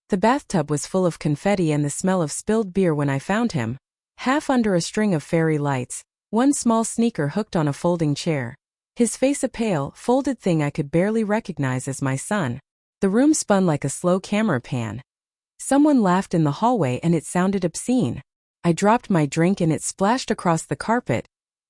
The bathtub was full of confetti and the smell of spilled beer when I found him, half under a string of fairy lights, one small sneaker hooked on a folding chair. His face a pale, folded thing I could barely recognize as my son. The room spun like a slow camera pan. Someone laughed in the hallway and it sounded obscene. I dropped my drink and it splashed across the carpet.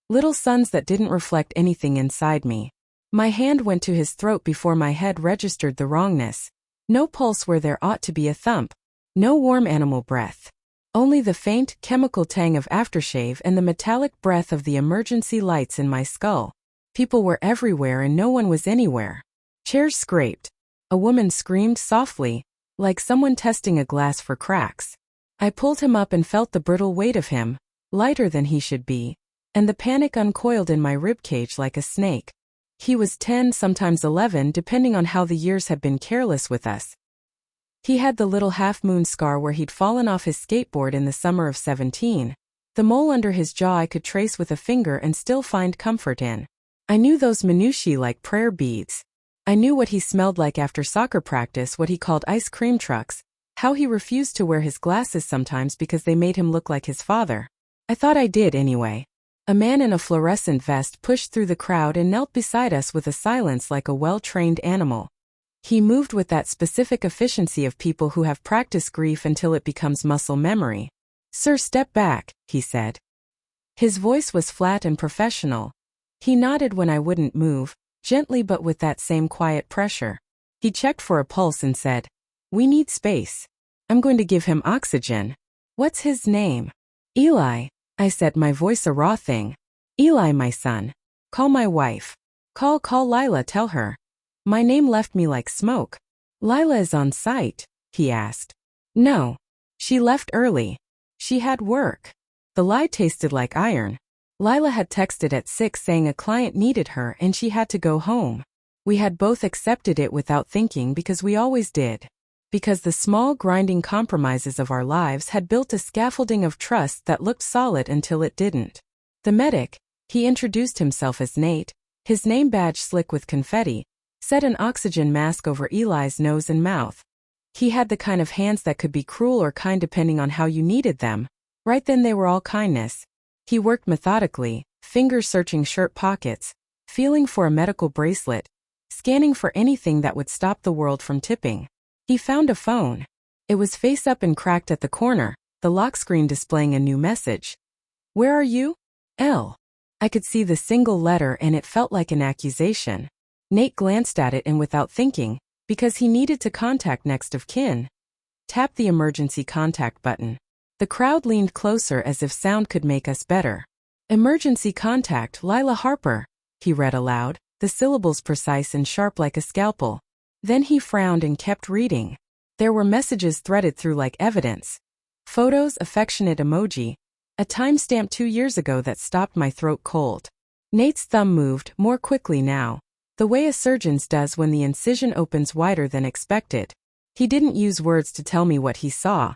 Little suns that didn't reflect anything inside me. My hand went to his throat before my head registered the wrongness. No pulse where there ought to be a thump. No warm animal breath. Only the faint, chemical tang of aftershave and the metallic breath of the emergency lights in my skull. People were everywhere and no one was anywhere. Chairs scraped. A woman screamed softly, like someone testing a glass for cracks. I pulled him up and felt the brittle weight of him, lighter than he should be, and the panic uncoiled in my ribcage like a snake. He was 10, sometimes 11, depending on how the years had been careless with us. He had the little half-moon scar where he'd fallen off his skateboard in the summer of 17. The mole under his jaw I could trace with a finger and still find comfort in. I knew those minutiae like prayer beads. I knew what he smelled like after soccer practice, what he called ice cream trucks, how he refused to wear his glasses sometimes because they made him look like his father. I thought I did anyway. A man in a fluorescent vest pushed through the crowd and knelt beside us with a silence like a well-trained animal. He moved with that specific efficiency of people who have practiced grief until it becomes muscle memory. "Sir, step back," he said. His voice was flat and professional. He nodded when I wouldn't move, gently but with that same quiet pressure. He checked for a pulse and said, "We need space. I'm going to give him oxygen." "What's his name?" "Eli," I said, my voice a raw thing. "Eli, my son. Call my wife. Call Lila, tell her." My name left me like smoke. "Lila is on site?" he asked. "No. She left early. She had work." The lie tasted like iron. Lila had texted at 6 saying a client needed her and she had to go home. We had both accepted it without thinking because we always did. Because the small grinding compromises of our lives had built a scaffolding of trust that looked solid until it didn't. The medic, he introduced himself as Nate, his name badge slick with confetti, set an oxygen mask over Eli's nose and mouth. He had the kind of hands that could be cruel or kind depending on how you needed them. Right then they were all kindness. He worked methodically, fingers searching shirt pockets, feeling for a medical bracelet, scanning for anything that would stop the world from tipping. He found a phone. It was face up and cracked at the corner, the lock screen displaying a new message. "Where are you?" "L." I could see the single letter and it felt like an accusation. Nate glanced at it and without thinking, because he needed to contact next of kin, tapped the emergency contact button. The crowd leaned closer as if sound could make us better. "Emergency contact, Lila Harper," he read aloud, the syllables precise and sharp like a scalpel. Then he frowned and kept reading. There were messages threaded through like evidence. Photos, affectionate emoji. A timestamp 2 years ago that stopped my throat cold. Nate's thumb moved, more quickly now. The way a surgeon's does when the incision opens wider than expected. He didn't use words to tell me what he saw.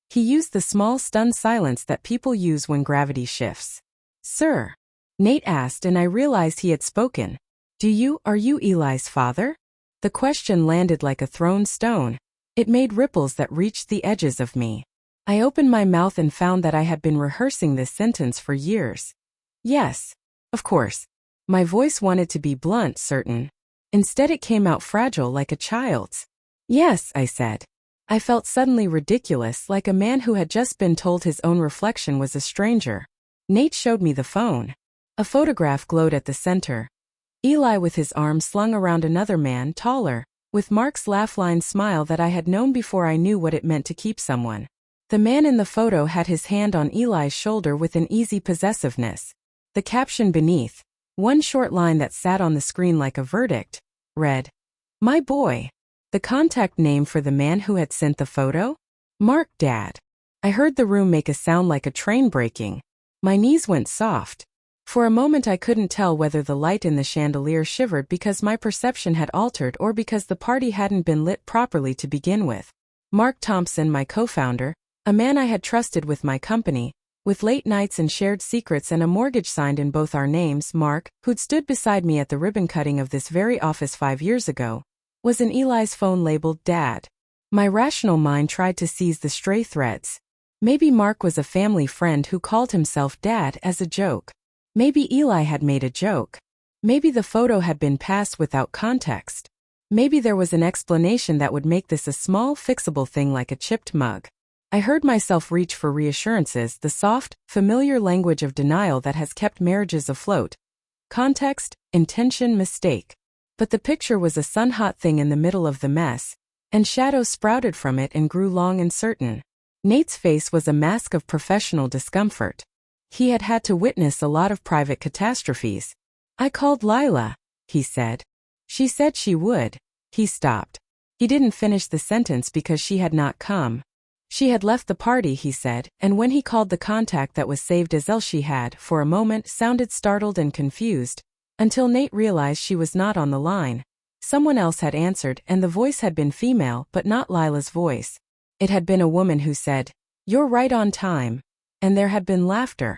He used the small stunned silence that people use when gravity shifts. "Sir?" Nate asked and I realized he had spoken. Are you Eli's father?" The question landed like a thrown stone. It made ripples that reached the edges of me. I opened my mouth and found that I had been rehearsing this sentence for years. "Yes. Of course." My voice wanted to be blunt, certain. Instead it came out fragile like a child's. "Yes," I said. I felt suddenly ridiculous, like a man who had just been told his own reflection was a stranger. Nate showed me the phone. A photograph glowed at the center. Eli with his arm slung around another man, taller, with Mark's laugh-line smile that I had known before I knew what it meant to keep someone. The man in the photo had his hand on Eli's shoulder with an easy possessiveness. The caption beneath, one short line that sat on the screen like a verdict, read, "My boy." The contact name for the man who had sent the photo? Mark, Dad. I heard the room make a sound like a train braking. My knees went soft. For a moment I couldn't tell whether the light in the chandelier shivered because my perception had altered or because the party hadn't been lit properly to begin with. Mark Thompson, my co-founder, a man I had trusted with my company, with late nights and shared secrets and a mortgage signed in both our names, Mark, who'd stood beside me at the ribbon cutting of this very office 5 years ago, was in Eli's phone labeled Dad. My rational mind tried to seize the stray threads. Maybe Mark was a family friend who called himself Dad as a joke. Maybe Eli had made a joke. Maybe the photo had been passed without context. Maybe there was an explanation that would make this a small, fixable thing like a chipped mug. I heard myself reach for reassurances, the soft, familiar language of denial that has kept marriages afloat. Context, intention, mistake. But the picture was a sun-hot thing in the middle of the mess, and shadows sprouted from it and grew long and certain. Nate's face was a mask of professional discomfort. He had had to witness a lot of private catastrophes. I called Lila, he said. She said she would. He stopped. He didn't finish the sentence because she had not come. She had left the party, he said, and when he called the contact that was saved as Elle, she had, for a moment, sounded startled and confused, until Nate realized she was not on the line. Someone else had answered, and the voice had been female, but not Lila's voice. It had been a woman who said, "You're right on time." And there had been laughter.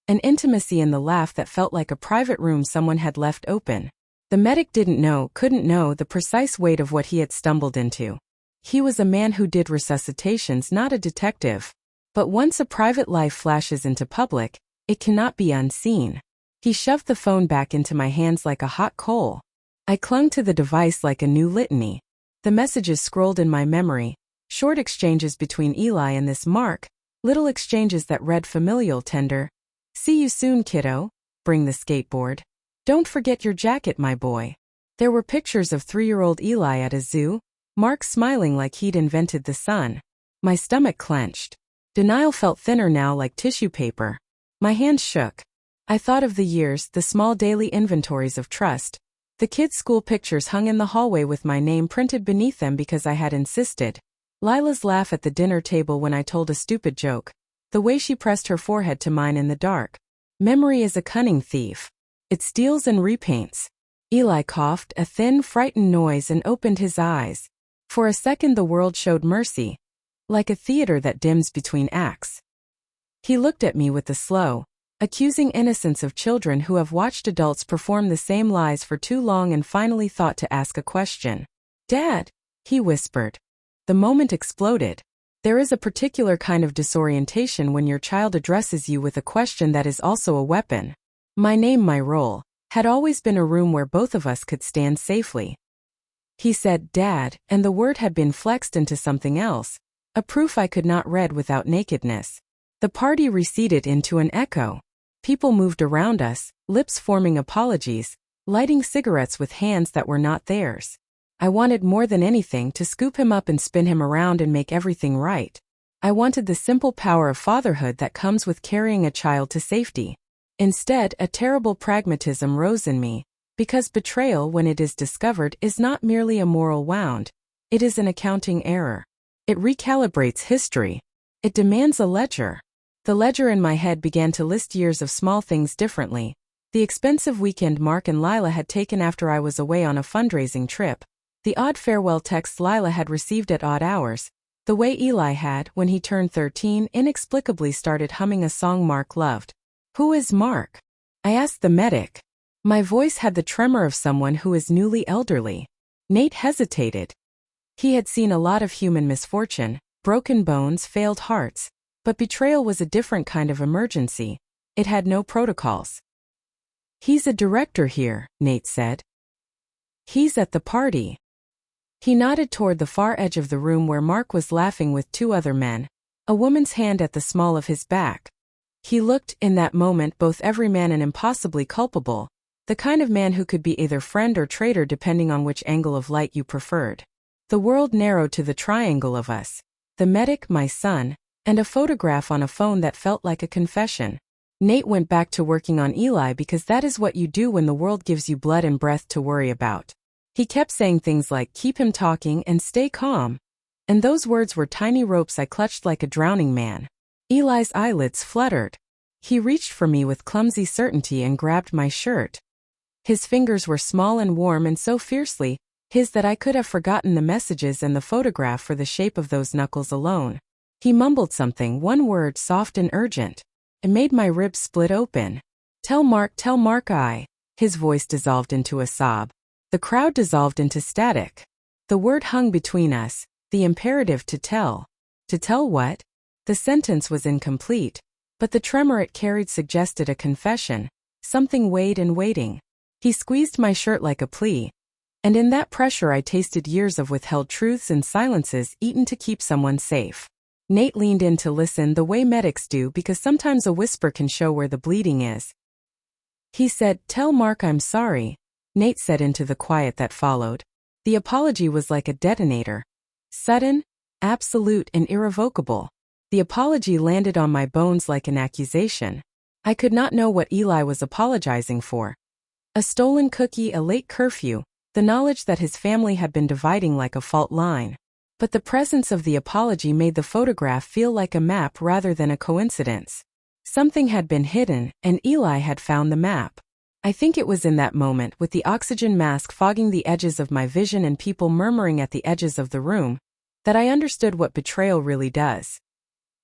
An intimacy in the laugh that felt like a private room someone had left open. The medic couldn't know the precise weight of what he had stumbled into. He was a man who did resuscitations, not a detective. But once a private life flashes into public, it cannot be unseen. He shoved the phone back into my hands like a hot coal. I clung to the device like a new litany. The messages scrolled in my memory, short exchanges between Eli and this Mark, little exchanges that read familial, tender. "See you soon, kiddo. Bring the skateboard. Don't forget your jacket, my boy." There were pictures of 3-year-old Eli at a zoo, Mark smiling like he'd invented the sun. My stomach clenched. Denial felt thinner now, like tissue paper. My hands shook. I thought of the years, the small daily inventories of trust. The kids' school pictures hung in the hallway with my name printed beneath them because I had insisted. Lila's laugh at the dinner table when I told a stupid joke. The way she pressed her forehead to mine in the dark. Memory is a cunning thief. It steals and repaints. Eli coughed, a thin, frightened noise, and opened his eyes. For a second the world showed mercy. Like a theater that dims between acts. He looked at me with the slow, accusing innocence of children who have watched adults perform the same lies for too long and finally thought to ask a question. "Dad," he whispered. The moment exploded. There is a particular kind of disorientation when your child addresses you with a question that is also a weapon. My name, my role, had always been a room where both of us could stand safely. He said, "Dad," and the word had been flexed into something else, a proof I could not read without nakedness. The party receded into an echo. People moved around us, lips forming apologies, lighting cigarettes with hands that were not theirs. I wanted more than anything to scoop him up and spin him around and make everything right. I wanted the simple power of fatherhood that comes with carrying a child to safety. Instead, a terrible pragmatism rose in me, because betrayal, when it is discovered, is not merely a moral wound. It is an accounting error. It recalibrates history. It demands a ledger. The ledger in my head began to list years of small things differently. The expensive weekend Mark and Lila had taken after I was away on a fundraising trip. The odd farewell texts Lila had received at odd hours. The way Eli had, when he turned 13, inexplicably started humming a song Mark loved. "Who is Mark?" I asked the medic. My voice had the tremor of someone who is newly elderly. Nate hesitated. He had seen a lot of human misfortune, broken bones, failed hearts. But betrayal was a different kind of emergency. It had no protocols. "He's a director here," Nate said. "He's at the party." He nodded toward the far edge of the room where Mark was laughing with 2 other men, a woman's hand at the small of his back. He looked, in that moment, both everyman and impossibly culpable, the kind of man who could be either friend or traitor depending on which angle of light you preferred. The world narrowed to the triangle of us. The medic, my son, and a photograph on a phone that felt like a confession. Nate went back to working on Eli because that is what you do when the world gives you blood and breath to worry about. He kept saying things like, "Keep him talking and stay calm." And those words were tiny ropes I clutched like a drowning man. Eli's eyelids fluttered. He reached for me with clumsy certainty and grabbed my shirt. His fingers were small and warm and so fiercely his that I could have forgotten the messages and the photograph for the shape of those knuckles alone. He mumbled something, one word, soft and urgent. It made my ribs split open. Tell Mark, I." His voice dissolved into a sob. The crowd dissolved into static. The word hung between us, The imperative to tell. To tell what? The sentence was incomplete, but the tremor it carried suggested a confession, something weighed and waiting. He squeezed my shirt like a plea, and in that pressure I tasted years of withheld truths and silences eaten to keep someone safe. Nate leaned in to listen the way medics do, because sometimes a whisper can show where the bleeding is. He said, "Tell Mark I'm sorry," Nate said into the quiet that followed. The apology was like a detonator. Sudden, absolute, and irrevocable. The apology landed on my bones like an accusation. I could not know what Eli was apologizing for. A stolen cookie, a late curfew, the knowledge that his family had been dividing like a fault line. But the presence of the apology made the photograph feel like a map rather than a coincidence. Something had been hidden, and Eli had found the map. I think it was in that moment, with the oxygen mask fogging the edges of my vision and people murmuring at the edges of the room, that I understood what betrayal really does.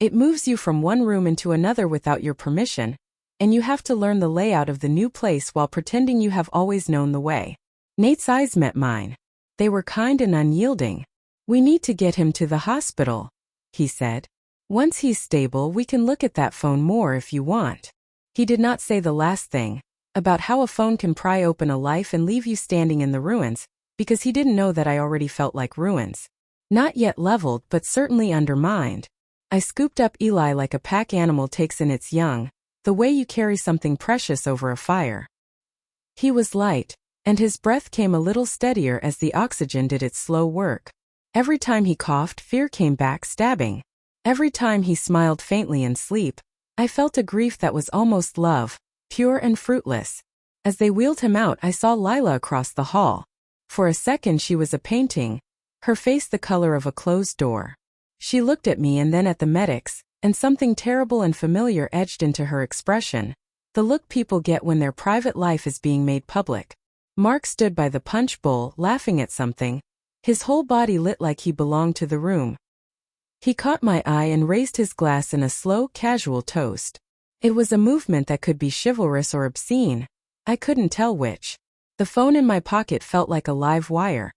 It moves you from one room into another without your permission, and you have to learn the layout of the new place while pretending you have always known the way. Nate's eyes met mine. They were kind and unyielding. "We need to get him to the hospital," he said. "Once he's stable, we can look at that phone more if you want." He did not say the last thing, about how a phone can pry open a life and leave you standing in the ruins, because he didn't know that I already felt like ruins. Not yet leveled, but certainly undermined. I scooped up Eli like a pack animal takes in its young, the way you carry something precious over a fire. He was light, and his breath came a little steadier as the oxygen did its slow work. Every time he coughed, fear came back stabbing. Every time he smiled faintly in sleep, I felt a grief that was almost love, pure and fruitless. As they wheeled him out, I saw Lila across the hall. For a second she was a painting, her face the color of a closed door. She looked at me and then at the medics, and something terrible and familiar edged into her expression, the look people get when their private life is being made public. Mark stood by the punch bowl, laughing at something, his whole body lit like he belonged to the room. He caught my eye and raised his glass in a slow, casual toast. It was a movement that could be chivalrous or obscene. I couldn't tell which. The phone in my pocket felt like a live wire,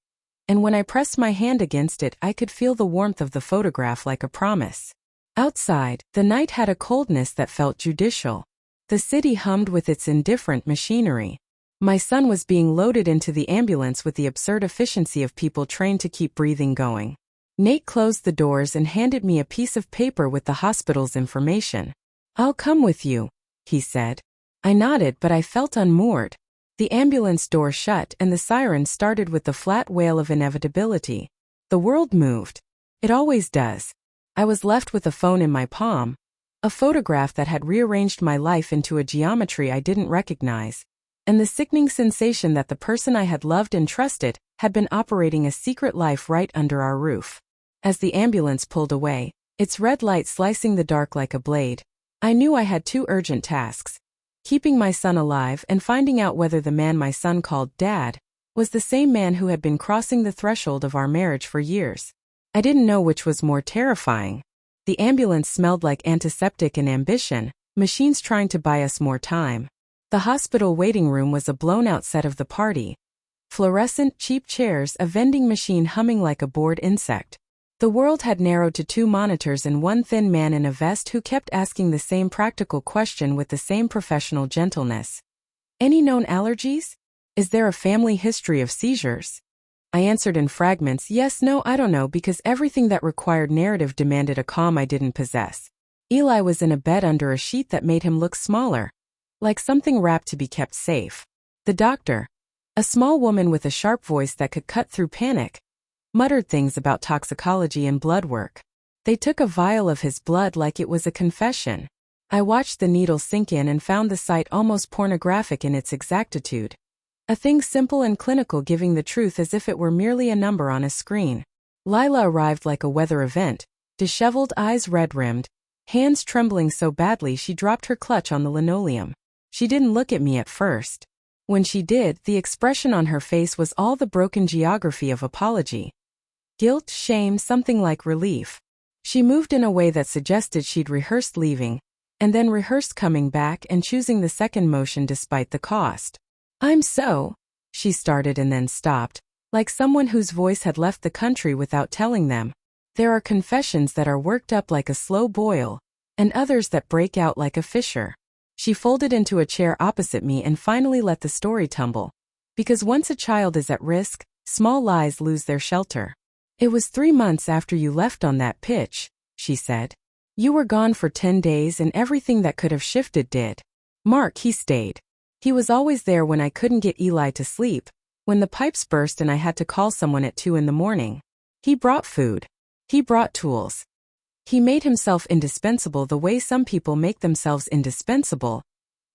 and when I pressed my hand against it, I could feel the warmth of the photograph like a promise. Outside, the night had a coldness that felt judicial. The city hummed with its indifferent machinery. My son was being loaded into the ambulance with the absurd efficiency of people trained to keep breathing going. Nate closed the doors and handed me a piece of paper with the hospital's information. "I'll come with you," he said. I nodded, but I felt unmoored. The ambulance door shut and the siren started with the flat wail of inevitability. The world moved. It always does. I was left with a phone in my palm, a photograph that had rearranged my life into a geometry I didn't recognize, and the sickening sensation that the person I had loved and trusted had been operating a secret life right under our roof. As the ambulance pulled away, its red light slicing the dark like a blade, I knew I had two urgent tasks: keeping my son alive and finding out whether the man my son called Dad was the same man who had been crossing the threshold of our marriage for years. I didn't know which was more terrifying. The ambulance smelled like antiseptic and ambition, machines trying to buy us more time. The hospital waiting room was a blown-out set of the party. Fluorescent, cheap chairs, a vending machine humming like a bored insect. The world had narrowed to two monitors and one thin man in a vest who kept asking the same practical question with the same professional gentleness. "Any known allergies? Is there a family history of seizures?" I answered in fragments, yes, no, I don't know, because everything that required narrative demanded a calm I didn't possess. Eli was in a bed under a sheet that made him look smaller, like something wrapped to be kept safe. The doctor, a small woman with a sharp voice that could cut through panic, muttered things about toxicology and blood work. They took a vial of his blood like it was a confession. I watched the needle sink in and found the sight almost pornographic in its exactitude. A thing simple and clinical, giving the truth as if it were merely a number on a screen. Lila arrived like a weather event, disheveled, eyes red-rimmed, hands trembling so badly she dropped her clutch on the linoleum. She didn't look at me at first. When she did, the expression on her face was all the broken geography of apology. Guilt, shame, something like relief. She moved in a way that suggested she'd rehearsed leaving, and then rehearsed coming back and choosing the second motion despite the cost. She started and then stopped, Like someone whose voice had left the country without telling them. There are confessions that are worked up like a slow boil, and others that break out like a fissure. She folded into a chair opposite me and finally let the story tumble. Because once a child is at risk, small lies lose their shelter. It was 3 months after you left on that pitch, she said. You were gone for 10 days and everything that could have shifted did. Mark, he stayed. He was always there when I couldn't get Eli to sleep, when the pipes burst and I had to call someone at 2 in the morning. He brought food. He brought tools. He made himself indispensable the way some people make themselves indispensable,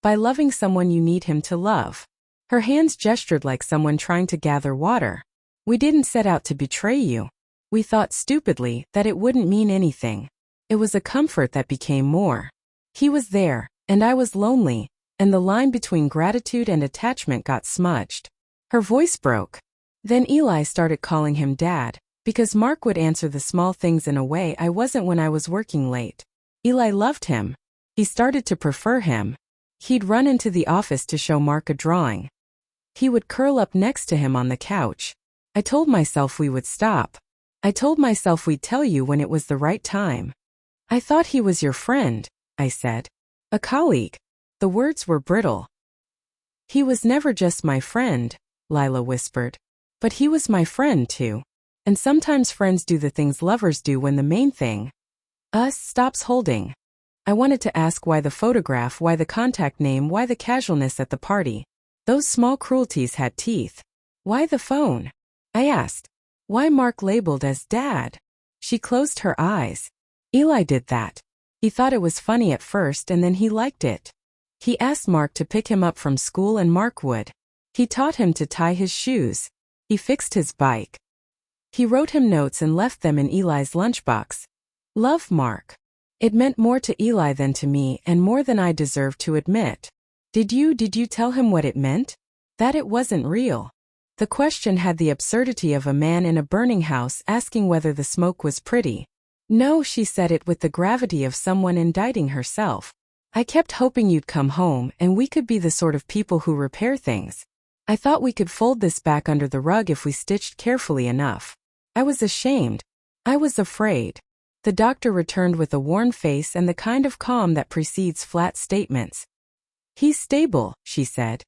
by loving someone you need him to love. Her hands gestured like someone trying to gather water. We didn't set out to betray you. We thought stupidly that it wouldn't mean anything. It was a comfort that became more. He was there, and I was lonely, and the line between gratitude and attachment got smudged. Her voice broke. Then Eli started calling him Dad, because Mark would answer the small things in a way I wasn't when I was working late. Eli loved him. He started to prefer him. He'd run into the office to show Mark a drawing. He would curl up next to him on the couch. I told myself we would stop. I told myself we'd tell you when it was the right time. I thought he was your friend, I said. A colleague. The words were brittle. He was never just my friend, Lila whispered. But he was my friend too. And sometimes friends do the things lovers do when the main thing, us, stops holding. I wanted to ask why the photograph, why the contact name, why the casualness at the party. Those small cruelties had teeth. Why the phone? I asked. Why Mark labeled as Dad? She closed her eyes. Eli did that. He thought it was funny at first and then he liked it. He asked Mark to pick him up from school and Mark would. He taught him to tie his shoes. He fixed his bike. He wrote him notes and left them in Eli's lunchbox. Love, Mark. It meant more to Eli than to me and more than I deserved to admit. Did you tell him what it meant? That it wasn't real. The question had the absurdity of a man in a burning house asking whether the smoke was pretty. No, she said it with the gravity of someone indicting herself. I kept hoping you'd come home and we could be the sort of people who repair things. I thought we could fold this back under the rug if we stitched carefully enough. I was ashamed. I was afraid. The doctor returned with a worn face and the kind of calm that precedes flat statements. He's stable, she said.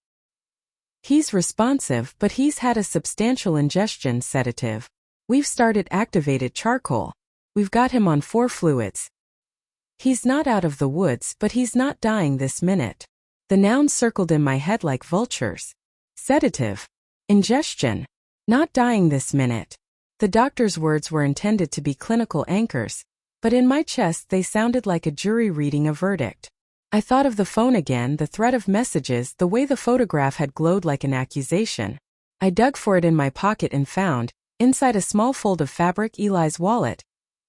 He's responsive, but he's had a substantial ingestion sedative. We've started activated charcoal. We've got him on 4 fluids. He's not out of the woods, but he's not dying this minute. The nouns circled in my head like vultures. Sedative. Ingestion. Not dying this minute. The doctor's words were intended to be clinical anchors, but in my chest they sounded like a jury reading a verdict. I thought of the phone again, the thread of messages, the way the photograph had glowed like an accusation. I dug for it in my pocket and found, inside a small fold of fabric, Eli's wallet,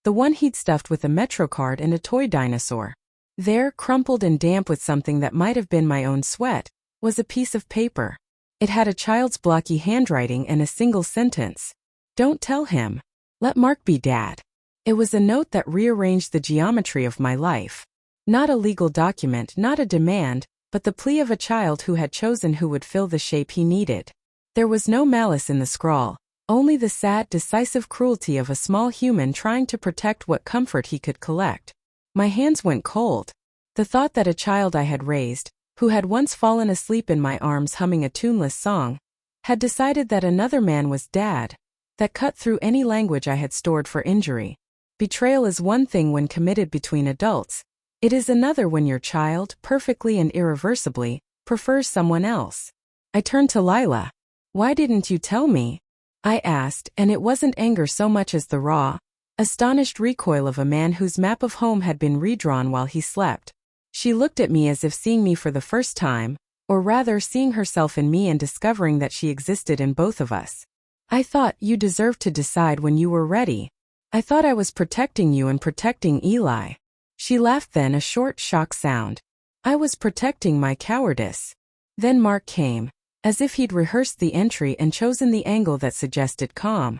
the one he'd stuffed with a MetroCard and a toy dinosaur. There, crumpled and damp with something that might have been my own sweat, was a piece of paper. It had a child's blocky handwriting and a single sentence. Don't tell him. Let Mark be Dad. It was a note that rearranged the geometry of my life. Not a legal document, not a demand, but the plea of a child who had chosen who would fill the shape he needed. There was no malice in the scrawl, only the sad, decisive cruelty of a small human trying to protect what comfort he could collect. My hands went cold. The thought that a child I had raised, who had once fallen asleep in my arms humming a tuneless song, had decided that another man was Dad, that cut through any language I had stored for injury. Betrayal is one thing when committed between adults. It is another when your child, perfectly and irreversibly, prefers someone else. I turned to Lila. Why didn't you tell me? I asked, and it wasn't anger so much as the raw, astonished recoil of a man whose map of home had been redrawn while he slept. She looked at me as if seeing me for the first time, or rather seeing herself in me and discovering that she existed in both of us. I thought you deserved to decide when you were ready. I thought I was protecting you and protecting Eli. She laughed, then a short shock sound. I was protecting my cowardice. Then Mark came, as if he'd rehearsed the entry and chosen the angle that suggested calm.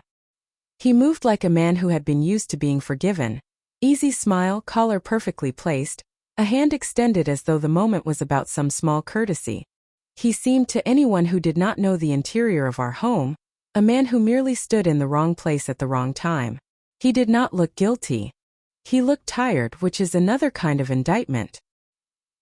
He moved like a man who had been used to being forgiven. Easy smile, collar perfectly placed, a hand extended as though the moment was about some small courtesy. He seemed to anyone who did not know the interior of our home, A man who merely stood in the wrong place at the wrong time. He did not look guilty. He looked tired, which is another kind of indictment.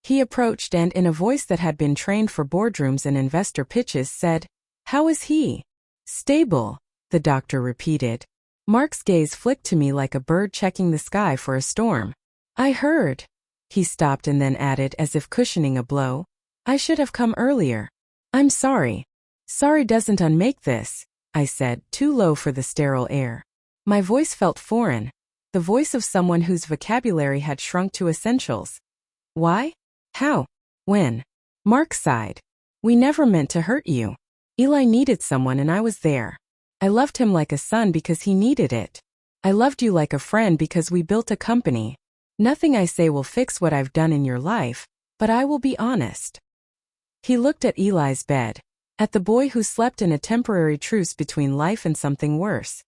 He approached and, in a voice that had been trained for boardrooms and investor pitches, said, "How is he?" "Stable," the doctor repeated. Mark's gaze flicked to me like a bird checking the sky for a storm. "I heard." He stopped and then added, as if cushioning a blow, "I should have come earlier. I'm sorry." "Sorry doesn't unmake this," I said, too low for the sterile air. My voice felt foreign, the voice of someone whose vocabulary had shrunk to essentials. "Why? How? When?" Mark sighed. "We never meant to hurt you. Eli needed someone and I was there. I loved him like a son because he needed it. I loved you like a friend because we built a company. Nothing I say will fix what I've done in your life, but I will be honest." He looked at Eli's bed, at the boy who slept in a temporary truce between life and something worse.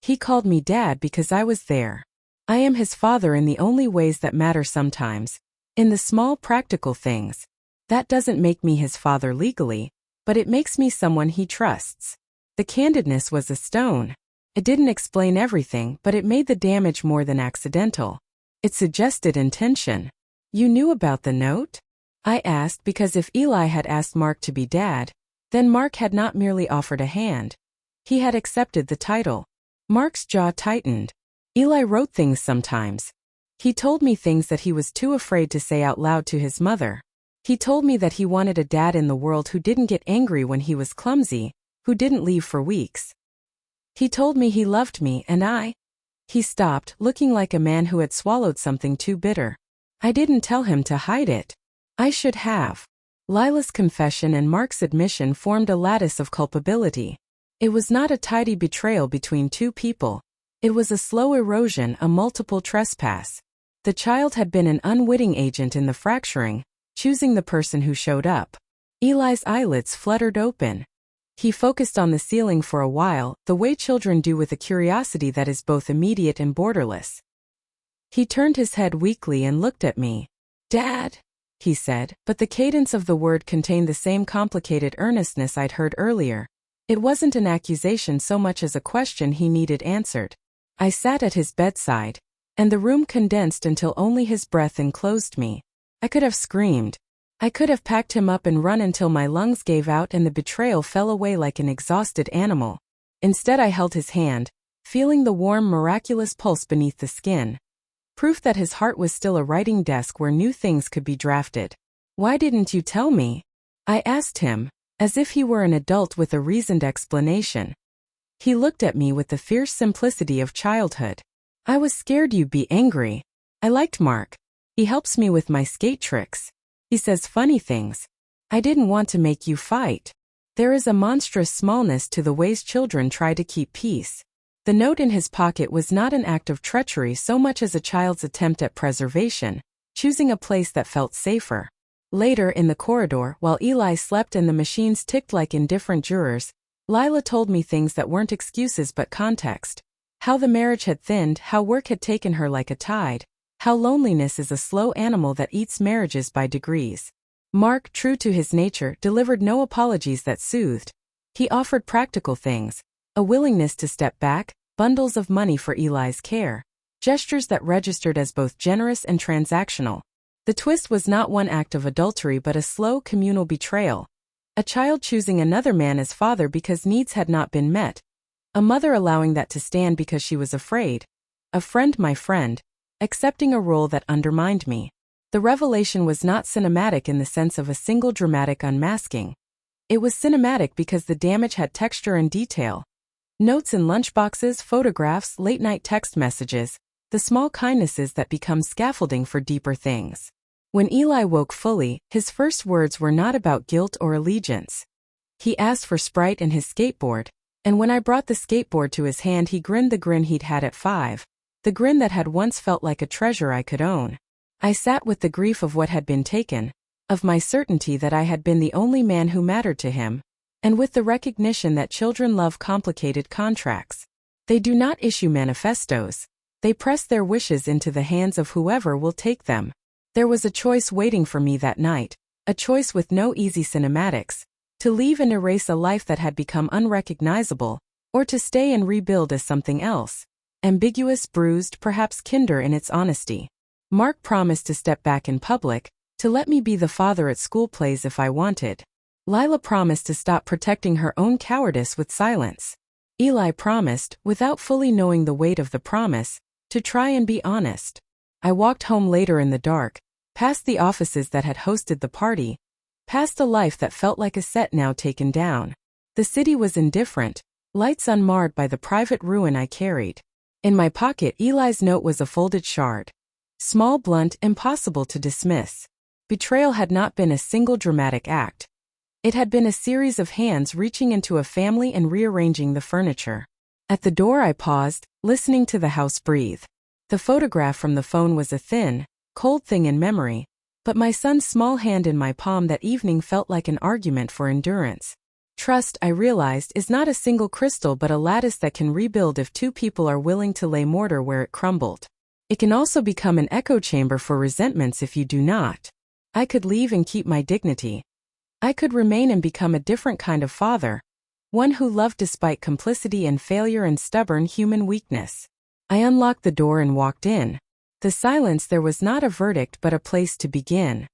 "He called me Dad because I was there. I am his father in the only ways that matter sometimes, in the small practical things. That doesn't make me his father legally, but it makes me someone he trusts." The candidness was a stone. It didn't explain everything, but it made the damage more than accidental. It suggested intention. "You knew about the note?" I asked, because if Eli had asked Mark to be Dad, then Mark had not merely offered a hand. He had accepted the title. Mark's jaw tightened. "Eli wrote things sometimes. He told me things that he was too afraid to say out loud to his mother. He told me that he wanted a dad in the world who didn't get angry when he was clumsy, who didn't leave for weeks. He told me he loved me and I—" He stopped, looking like a man who had swallowed something too bitter. "I didn't tell him to hide it. I should have." Lila's confession and Mark's admission formed a lattice of culpability. It was not a tidy betrayal between two people. It was a slow erosion, a multiple trespass. The child had been an unwitting agent in the fracturing, choosing the person who showed up. Eli's eyelids fluttered open. He focused on the ceiling for a while, the way children do with a curiosity that is both immediate and borderless. He turned his head weakly and looked at me. "Dad," he said, but the cadence of the word contained the same complicated earnestness I'd heard earlier. It wasn't an accusation so much as a question he needed answered. I sat at his bedside, and the room condensed until only his breath enclosed me. I could have screamed. I could have packed him up and run until my lungs gave out and the betrayal fell away like an exhausted animal. Instead I held his hand, feeling the warm, miraculous pulse beneath the skin. Proof that his heart was still a writing desk where new things could be drafted. "Why didn't you tell me?" I asked him, as if he were an adult with a reasoned explanation. He looked at me with the fierce simplicity of childhood. "I was scared you'd be angry. I liked Mark. He helps me with my skate tricks. He says funny things. I didn't want to make you fight." There is a monstrous smallness to the ways children try to keep peace. The note in his pocket was not an act of treachery so much as a child's attempt at preservation, choosing a place that felt safer. Later in the corridor, while Eli slept and the machines ticked like indifferent jurors, Lila told me things that weren't excuses but context. How the marriage had thinned, how work had taken her like a tide, how loneliness is a slow animal that eats marriages by degrees. Mark, true to his nature, delivered no apologies that soothed. He offered practical things. A willingness to step back, bundles of money for Eli's care, gestures that registered as both generous and transactional. The twist was not one act of adultery but a slow communal betrayal. A child choosing another man as father because needs had not been met. A mother allowing that to stand because she was afraid. A friend, my friend, accepting a role that undermined me. The revelation was not cinematic in the sense of a single dramatic unmasking. It was cinematic because the damage had texture and detail. Notes in lunchboxes, photographs, late-night text messages, the small kindnesses that become scaffolding for deeper things. When Eli woke fully, his first words were not about guilt or allegiance. He asked for Sprite and his skateboard, and when I brought the skateboard to his hand he grinned the grin he'd had at 5, the grin that had once felt like a treasure I could own. I sat with the grief of what had been taken, of my certainty that I had been the only man who mattered to him, and with the recognition that children love complicated contracts. They do not issue manifestos. They press their wishes into the hands of whoever will take them. There was a choice waiting for me that night, a choice with no easy cinematics, to leave and erase a life that had become unrecognizable, or to stay and rebuild as something else. Ambiguous, bruised, perhaps kinder in its honesty. Mark promised to step back in public, to let me be the father at school plays if I wanted. Lila promised to stop protecting her own cowardice with silence. Eli promised, without fully knowing the weight of the promise, to try and be honest. I walked home later in the dark, past the offices that had hosted the party, past a life that felt like a set now taken down. The city was indifferent, lights unmarred by the private ruin I carried. In my pocket, Eli's note was a folded shard. Small, blunt, impossible to dismiss. Betrayal had not been a single dramatic act. It had been a series of hands reaching into a family and rearranging the furniture. At the door I paused, listening to the house breathe. The photograph from the phone was a thin, cold thing in memory, but my son's small hand in my palm that evening felt like an argument for endurance. Trust, I realized, is not a single crystal but a lattice that can rebuild if two people are willing to lay mortar where it crumbled. It can also become an echo chamber for resentments if you do not. I could leave and keep my dignity. I could remain and become a different kind of father, one who loved despite complicity and failure and stubborn human weakness. I unlocked the door and walked in. The silence, there was not a verdict but a place to begin.